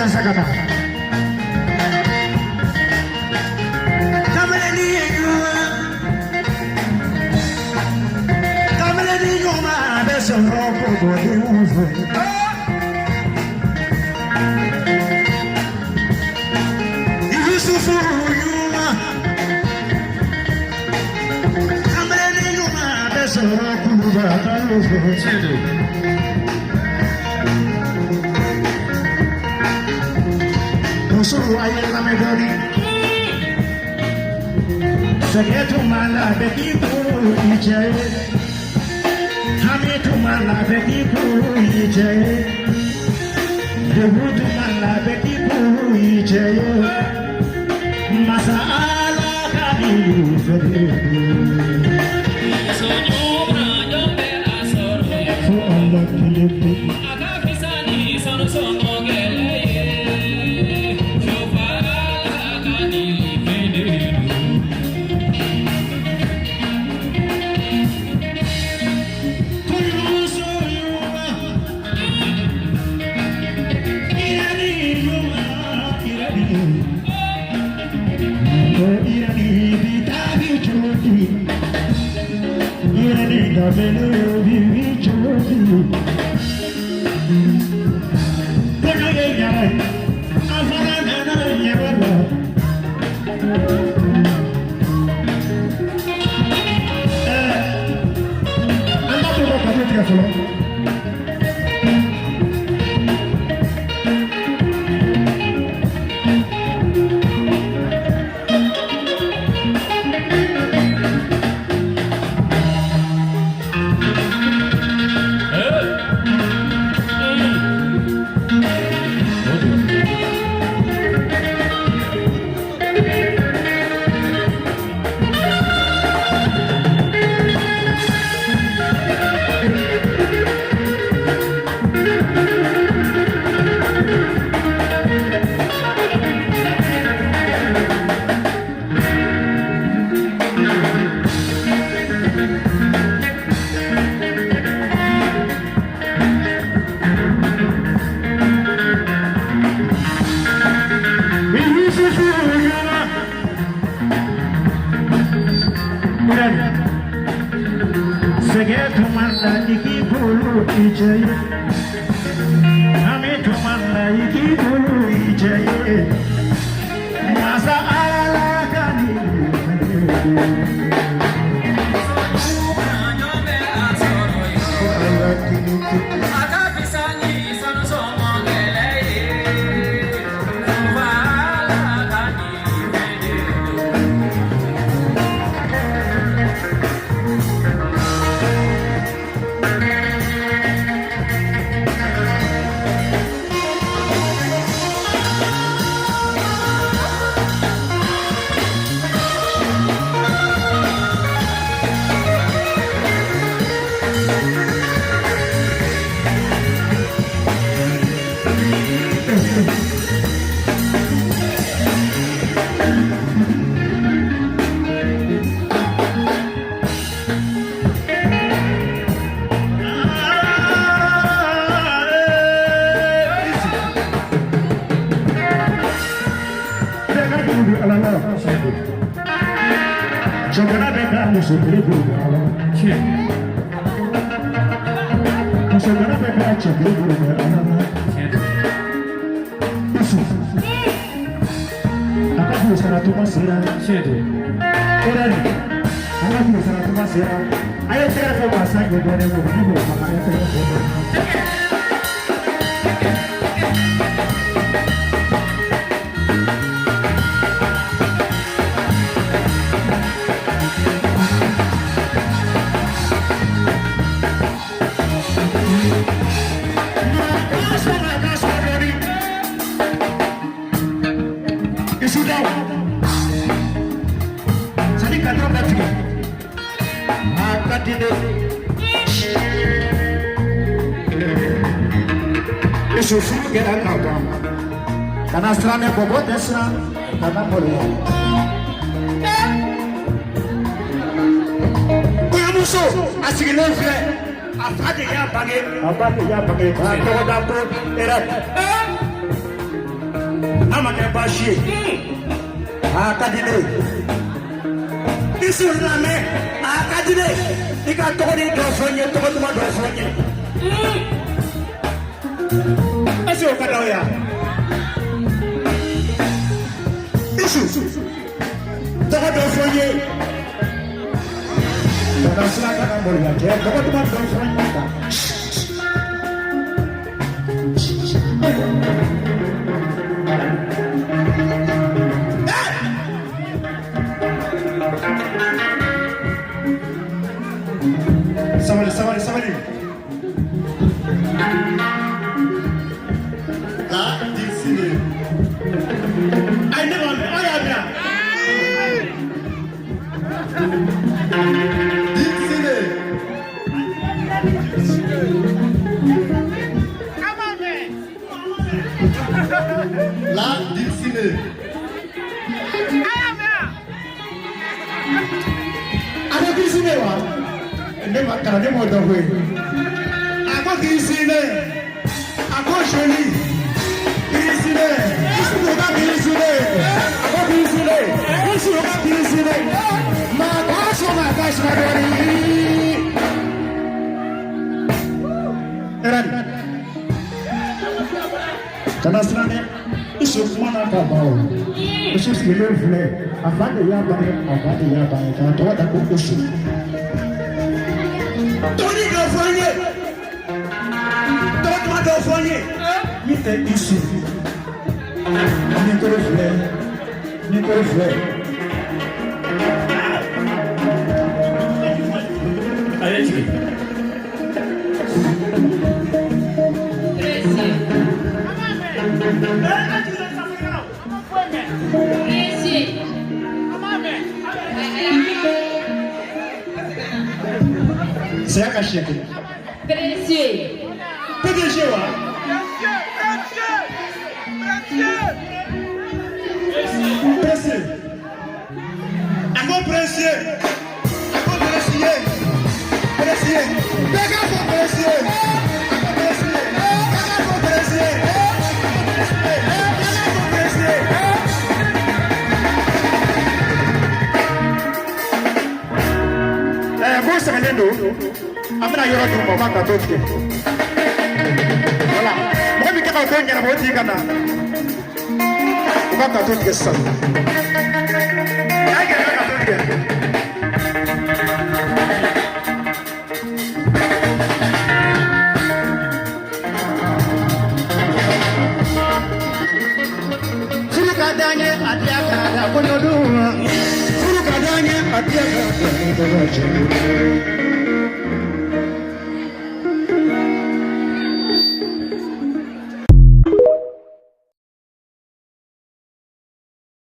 Sakata. So I am a body. Forget to my life, the people each other. Hame to my life, the people each other. The wood to my life, the people each other. Masa ala kadi fede. So you bring your best for Allah to live. Aga kisani sanu sono gele. Forget to my life, you keep each other. I'm into my life, you keep each other. Masa ala kani. Jogana beka musobele ala. Jogana beka chobele ala. Isso. Akabu sana tuma sera. Chedo. Orani. Akabu sana tuma sera. Ayo tera ko masango dole mo bibo makaya tera ko. Isso filho que era calma. Canastra ne bobo dessa, cada mulher. Como sou? A seguir a fade ya pague, a toda por era. ama ke bashi akadile isu rame akadile ika tokoni dosonye tokoni ma dosonye ese okada oya isu tokoni dosonye dana sila kana bolya ke tokoni ma dosonye ta Somebody. Là, d'ici. I never met. I am here. D'ici. Là, d'ici. I am here. Ada d'ici wa. Nema kana nemo dowe ako kisile ako shoni kisile isuka kisile ako kisile isuka kisile magaso madori eran kana strane isuka mana ka bawo isuka sile vle afande ya ba ka to da ko kusu Tony Gafoye, Tony Gafoye, Mite ici, Nicolas allez-y. C'est un cachet. Précieux. PDG, Précieux. Encore précieux. Encore précieux. Précieux. Dégâts pour précieux. Encore précieux. Dégâts pour précieux. Dégâts pour précieux. Vous savez, nous, après la yoro du moment quand on dit. Voilà. Moi, je vais vous dire que vous dites on va quand on dit ça. Kadanya adiaka da konodu Furu kadanya adiaka da konodu